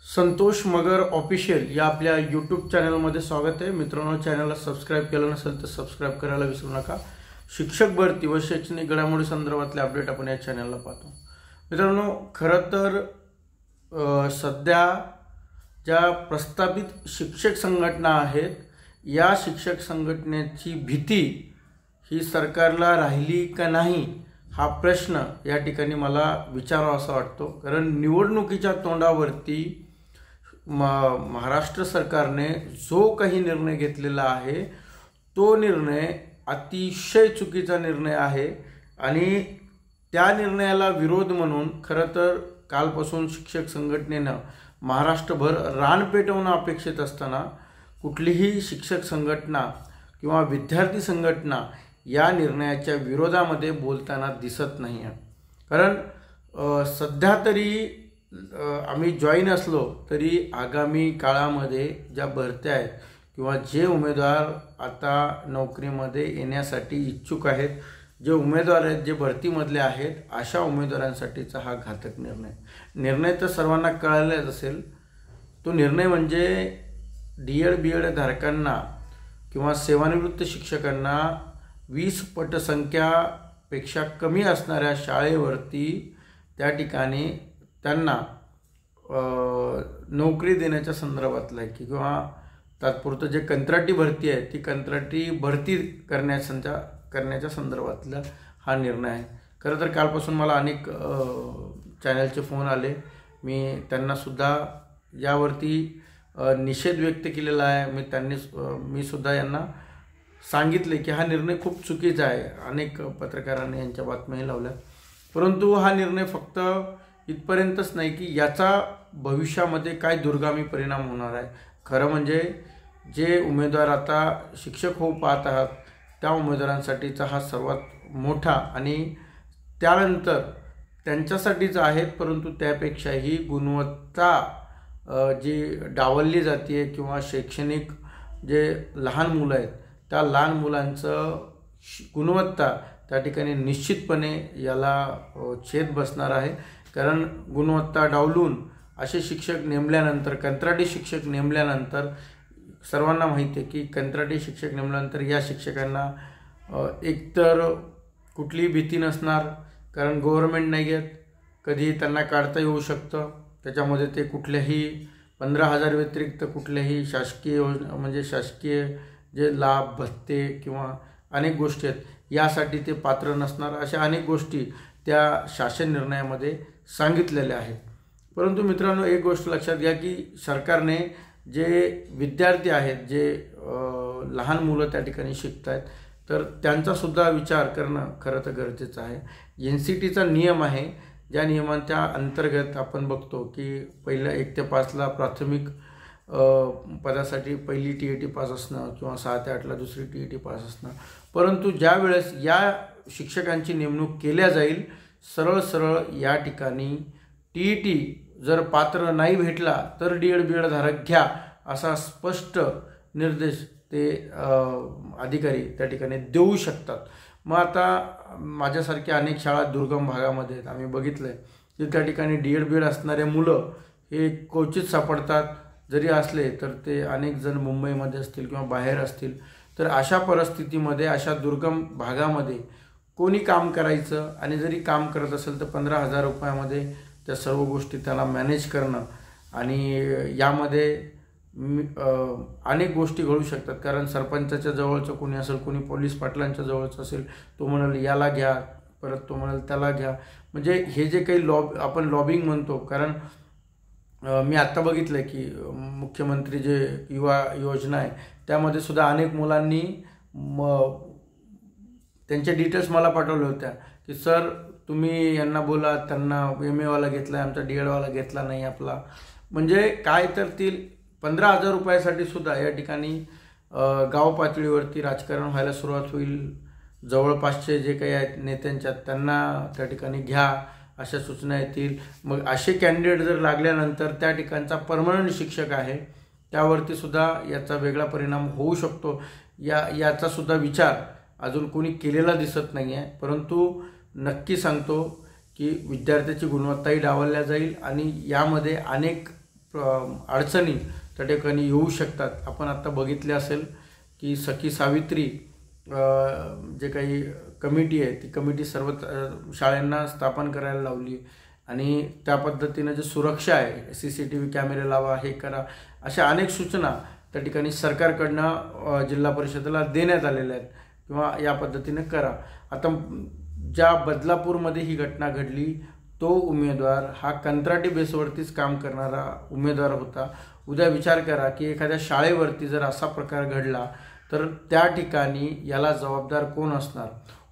संतोष मगर official या आपल्या YouTube चॅनलमध्ये स्वागत आहे। मित्रांनो, चॅनलला सबस्क्राईब केलं नसेल तर सबस्क्राईब करायला विसरू नका। शिक्षक भरती व शैक्षणिक घडामोडी संदर्भातले अपडेट आपण या चॅनलला पाहतो। मित्रांनो, खरं तर सध्या ज्या प्रस्तावित शिक्षक संघटना आहेत या शिक्षक संघटनेची भीती ही सरकारला राहिली का नाही हा प्रश्न या ठिकाणी मला विचारावासा वाटतो। कारण निवडणुकीच्या तोंडावरती महाराष्ट्र सरकारने जो काही निर्णय घेतलेला आहे तो निर्णय अतिशय चुकीचा निर्णय आहे आणि त्या निर्णयाला विरोध म्हणून खरं तर कालपासून शिक्षक संघटनेनं महाराष्ट्रभर रान पेटवणं अपेक्षित असताना कुठलीही शिक्षक संघटना किंवा विद्यार्थी संघटना या निर्णयाच्या विरोधामध्ये बोलताना दिसत नाही आहे। कारण सध्या तरी आम्ही जॉईन असलो तरी आगामी काळामध्ये ज्या भरत्या आहेत किंवा जे उमेदवार आता नोकरीमध्ये येण्यासाठी इच्छुक आहेत, जे उमेदवार आहेत जे भरतीमधले आहेत, अशा उमेदवारांसाठीचा हा घातक निर्णय तर सर्वांना कळालेच असेल। तो निर्णय म्हणजे डी.एड. बी.एड. धारकांना किंवा सेवानिवृत्त शिक्षकांना 20 पटसंख्यापेक्षा कमी असणाऱ्या शाळेवरती त्या ठिकाणी त्यांना नोकरी देण्याच्या संदर्भातला आहे किंवा तात्पुरतं जे कंत्राटी भरती आहे ती कंत्राटी भरती करण्याच्या संदर्भातला हा निर्णय आहे। खरं तर कालपासून मला अनेक चॅनलचे फोन आले, मी त्यांनासुद्धा यावरती निषेध व्यक्त केलेला आहे। मी सुद्धा यांना सांगितले की हा निर्णय खूप चुकीचा आहे। अनेक पत्रकारांनी यांच्या बातम्याही लावल्या, परंतु हा निर्णय फक्त इथपर्यंतच नाही की याचा भविष्यामध्ये काय दुर्गामी परिणाम होणार आहे। खरं म्हणजे जे उमेदवार आता शिक्षक होऊ पाहत आहात त्या उमेदवारांसाठीचा हा सर्वात मोठा आणि त्यानंतर त्यांच्यासाठीच आहे, परंतु त्यापेक्षाही गुणवत्ता जी डावलली जाते किंवा शैक्षणिक जे लहान मुलं आहेत त्या लहान मुलांचं गुणवत्ता त्या ठिकाणी निश्चितपणे याला छेद बसणार आहे। कारण गुणवत्ता डावलून असे शिक्षक नेमल्यानंतर, कंत्राटी शिक्षक नेमल्यानंतर सर्वांना माहिती आहे की कंत्राटी शिक्षक नेमल्यानंतर या शिक्षकांना एकतर कुठलीही भीती नसणार, कारण गव्हर्नमेंट नाही आहेत, कधीही त्यांना काढता येऊ शकतं। त्याच्यामध्ये ते कुठल्याही 15,000 व्यतिरिक्त कुठल्याही शासकीय योजना म्हणजे शासकीय जे लाभ भत्ते किंवा अनेक गोष्टी आहेत यासाठी ते पात्र नसणार, अशा अनेक गोष्टी त्या शासन निर्णयामध्ये सांगितलेल्या आहेत। परंतु मित्रांनो, एक गोष्ट लक्षात घ्या की सरकारने जे विद्यार्थी आहेत, जे लहान मुलं त्या ठिकाणी शिकत आहेत, तर त्यांचासुद्धा विचार करणं खरं तर गरजेचं आहे। NCTचा नियम आहे, ज्या नियमांच्या अंतर्गत आपण बघतो की पहिल्या 1 ते 5ला प्राथमिक पदासाठी पहिली TET पास असणं किंवा 6 ते 8ला दुसरी TET पास असणं, परंतु ज्या वेळेस या शिक्षकांची नेमणूक केल्या जाईल सरळ या ठिकाणी TET जर पात्र नाही भेटला तर D.एड. बी.एड. धारक घ्या असा स्पष्ट निर्देश ते अधिकारी त्या ठिकाणी देऊ शकतात। मग आता माझ्यासारख्या अनेक शाळा दुर्गम भागामध्ये आहेत, आम्ही बघितलं आहे की त्या ठिकाणी D.एड. बी.एड. असणारे मुलं हे क्वचित सापडतात, जरी असले तर ते अनेक जण मुंबईमध्ये असतील किंवा बाहेर असतील। तर अशा परिस्थितीमध्ये अशा दुर्गम भागामध्ये कोणी काम करायचं आणि जरी काम करत असेल तर 15,000 रुपयामध्ये त्या सर्व गोष्टी त्याला मॅनेज करणं आणि यामध्ये अनेक गोष्टी घडू शकतात। कारण सरपंचाच्या जवळचं कोणी असेल, कोणी पोलीस पाटलांच्या जवळचं असेल, तो म्हणाल याला घ्या, परत तो म्हणाल त्याला घ्या, म्हणजे हे जे काही आपण लॉबिंग म्हणतो। कारण मी आत्ता बघितलं आहे की मुख्यमंत्री जे युवा योजना आहे त्यामध्ये सुद्धा अनेक मुलांनी त्यांच्या डिटेल्स मला पाठवल्या होत्या की सर तुम्ही यांना बोला, त्यांना MA वाला घेतला आहे, आमचा D.एड. वाला घेतला नाही आपला। म्हणजे काय तर ती 15,000 रुपयासाठी सुद्धा या ठिकाणी गाव पातळीवरती राजकारण व्हायला सुरुवात होईल। जवळपासचे जे काही आहेत नेत्यांच्या त्यांना त्या ठिकाणी घ्या अशा सूचना येतील। मग असे कॅन्डिडेट जर लागल्यानंतर त्या ठिकाणचा परमनंट शिक्षक आहे त्यावरती सुद्धा याचा वेगळा परिणाम होऊ शकतो। याचा सुद्धा विचार अजून कोणी केलेला दिसत नाही आहे, परंतु नक्की सांगतो की विद्यार्थ्याची गुणवत्ताही डावलल्या जाईल आणि यामध्ये अनेक अडचणी त्या ठिकाणी येऊ शकतात। आपण आत्ता बघितले असेल की सखी सावित्री जे काही कमिटी आहे ती कमिटी सर्व शाळांना स्थापन करायला लावली आणि त्या पद्धतीनं जे सुरक्षा आहे CCTV कॅमेरे लावा, हे करा, अशा अनेक सूचना त्या ठिकाणी सरकारकडनं जिल्हा परिषदेला देण्यात आलेल्या आहेत किंवा या पद्धतीने करा। आता ज्या बदलापूरमध्ये ही घटना घडली तो उमेदवार हा कंत्राटी बेसवरतीच काम करणारा उमेदवार होता। उद्या विचार करा की एखाद्या शाळेवरती जर असा प्रकार घडला तर त्या ठिकाणी याला जबाबदार कोण असणार?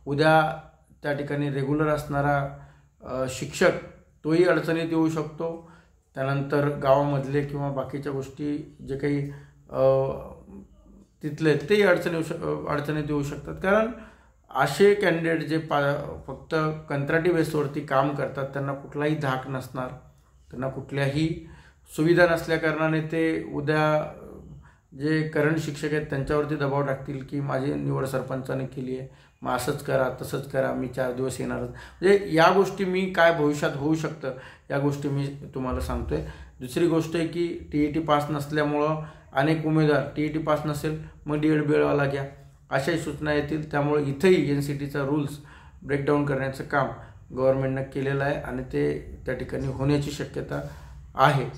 उद्या त्या ठिकाणी रेग्युलर असणारा शिक्षक तोही अडचणीत येऊ शकतो। त्यानंतर गावामधले किंवा बाकीच्या गोष्टी जे काही तिथले तेही अडचणीत येऊ शकतात, कारण असे कॅन्डिडेट जे फक्त कंत्राटी बेसवरती काम करतात त्यांना कुठलाही धाक नसणार, त्यांना कुठल्याही सुविधा नसल्याकारणाने ते उद्या जे करंट शिक्षक आहेत त्यांच्यावरती दबाव टाकतील की माझी निवड सरपंचाने केली आहे, मग असंच करा तसंच करा, मी 4 दिवस येणारच। म्हणजे या गोष्टी मी काय भविष्यात होऊ शकतं या गोष्टी मी तुम्हाला सांगतोय। दुसरी गोष्ट आहे की TET पास नसल्यामुळं अनेक उमेदवार TET पास नसेल मग D.Ed बेळवाला घ्या अशाही सूचना येतील। त्यामुळे इथेही NCTचा रूल्स ब्रेकडाऊन करण्याचं काम गव्हर्नमेंटनं केलेलं आहे आणि ते त्या ठिकाणी होण्याची शक्यता आहे।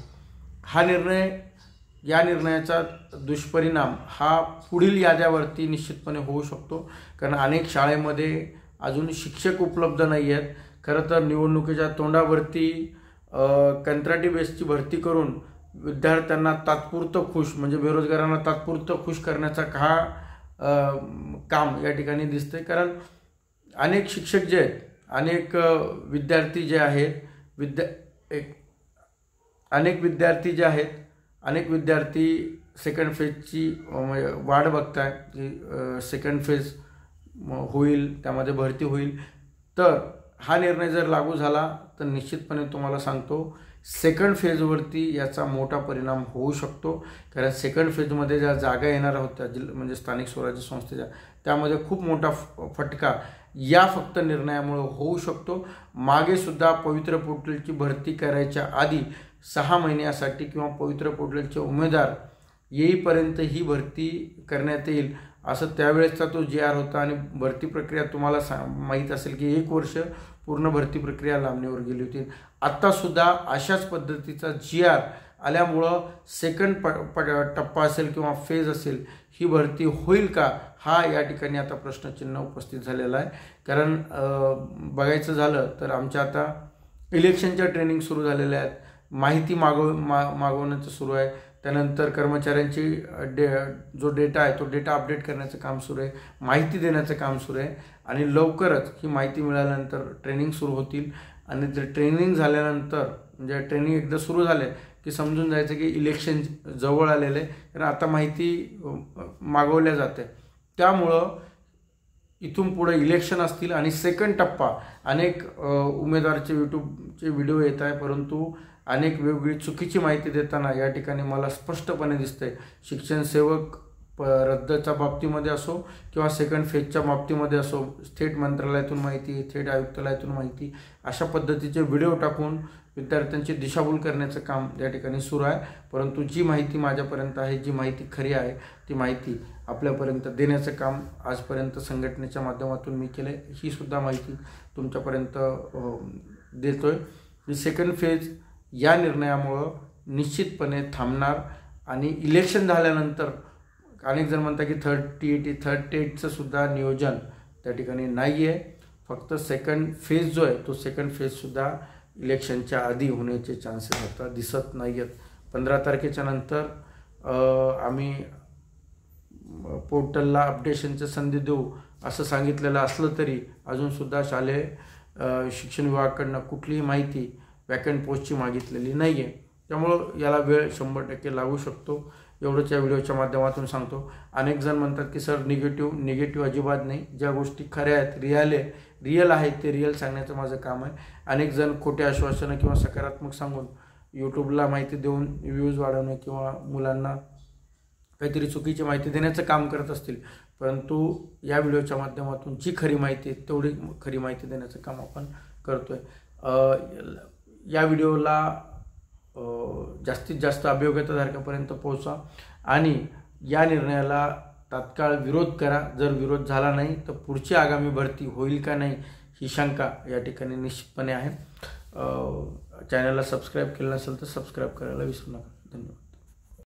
या निर्णयाचा दुष्परिणाम हा पुढील याद्यावरती निश्चितपणे होऊ शकतो, कारण अनेक शाळेमध्ये अजून शिक्षक उपलब्ध नाही आहेत। खरं तर निवडणुकीच्या तोंडावरती कंत्राटी बेसची भरती करून विद्यार्थ्यांना तात्पुरतं खुश म्हणजे बेरोजगारांना तात्पुरतं खुश करण्याचा काम या ठिकाणी दिसतंय, कारण अनेक शिक्षक जे आहेत, अनेक विद्यार्थी जे आहेत, अनेक विद्यार्थी सेकंड फेजची वाट बघताय की सेकंड फेज होईल, त्यामध्ये भरती होईल। तर हा निर्णय जर लागू झाला तर निश्चितपणे तुम्हाला सांगतो सेकंड फेजवरती याचा मोठा परिणाम होऊ शकतो, कारण सेकंड फेजमध्ये ज्या जागा येणार होत्या म्हणजे स्थानिक स्वराज्य संस्थेच्या त्यामध्ये खूप मोठा फटका या फक्त निर्णयामुळे होऊ शकतो। मागे सुद्धा पवित्र पोर्टलची भरती करायच्या आधी 6 महिन्यासाठी किंवा पवित्र पोर्टलचे उमेदवार येईपर्यंत ही भरती करण्यात येईल असं त्यावेळेसचा तो GR होता आणि भरती प्रक्रिया तुम्हाला माहीत असेल की 1 वर्ष पूर्ण भरती प्रक्रिया लांबणीवर गेली होती। आत्तासुद्धा अशाच पद्धतीचा GR आल्यामुळं सेकंड टप्पा असेल किंवा फेज असेल ही भरती होईल का हा या ठिकाणी आता प्रश्नचिन्ह उपस्थित झालेला आहे। कारण बघायचं झालं तर आमच्या आता इलेक्शनच्या ट्रेनिंग सुरू झालेल्या आहेत, माहिती मागवण्याचं सुरू आहे, त्यानंतर कर्मचाऱ्यांची जो डेटा आहे तो डेटा अपडेट करण्याचं काम सुरू आहे, माहिती देण्याचं काम सुरू आहे आणि लवकरच ही माहिती मिळाल्यानंतर ट्रेनिंग सुरू होतील आणि ते ट्रेनिंग झाल्यानंतर म्हणजे ट्रेनिंग एकदा सुरू झाले की समजून जायचं की इलेक्शन जवळ आलेलं आहे, कारण आता माहिती मागवल्या जाते। त्यामुळं इथून पुढे इलेक्शन असतील आणि सेकंड टप्पा अनेक उमेदवाराचे यूट्यूबचे व्हिडिओ येत आहे, परंतु अनेक वेगवेगळी चुकीची माहिती देताना या ठिकाणी मला स्पष्टपणे दिसतंय। शिक्षण सेवक रद्दच्या बाबतीमध्ये असो किंवा सेकंड फेजच्या बाबतीमध्ये असो, थेट मंत्रालयातून माहिती, थेट आयुक्तालयातून माहिती, अशा पद्धतीचे व्हिडिओ टाकून विद्यार्थ्यांची दिशाभूल करण्याचं काम या ठिकाणी सुरू आहे। परंतु जी माहिती माझ्यापर्यंत आहे, जी माहिती खरी आहे ती माहिती आपल्यापर्यंत देण्याचं काम आजपर्यंत संघटनेच्या माध्यमातून मी केलं आहे। ही सुद्धा माहिती तुमच्यापर्यंत देतोय। ही सेकंड फेज या निर्णयामुळं निश्चितपणे थांबणार आणि इलेक्शन झाल्यानंतर अनेक जण म्हणतात की थर्ड टेटचं सुद्धा नियोजन त्या ठिकाणी नाही आहे, फक्त सेकंड फेज जो आहे तो सेकंड फेजसुद्धा इलेक्शनच्या आधी होण्याचे चान्सेस आता दिसत नाही आहेत। 15 तारखेच्या नंतर आम्ही पोर्टलला अपडेशनची संधी देऊ असं सांगितलेलं असलं तरी अजूनसुद्धा शालेय शिक्षण विभागाकडनं कुठलीही माहिती वॅकंट पोस्टची मागितलेली नाही आहे। त्यामुळं याला वेळ 100% लागू शकतो, एवढंच या व्हिडिओच्या माध्यमातून सांगतो। अनेक जण म्हणतात की सर निगेटिव्ह अजिबात नाही, ज्या गोष्टी खऱ्या आहेत रिअल आहेत ते रिअल सांगण्याचं माझं काम आहे। अनेक जण खोटे आश्वासनं किंवा सकारात्मक सांगून यूट्यूबला माहिती देऊन व्ह्यूज वाढवणे किंवा मुलांना काहीतरी चुकीची माहिती देण्याचं काम करत असतील, परंतु या व्हिडिओच्या माध्यमातून जी खरी माहिती आहे तेवढी खरी माहिती देण्याचं काम आपण करतोय। या व्हिडिओला जास्तीत जास्त अभियोग्यताधारकापर्यंत पोहोचा आणि या निर्णयाला तात्काळ विरोध करा. जर विरोध झाला नाही तर पुढची आगामी भरती होईल का नाही ही शंका या ठिकाणी निश्चितपणे आहे. चॅनलला सबस्क्राईब केलं नसेल तर सबस्क्राईब करायला विसरू नका. धन्यवाद.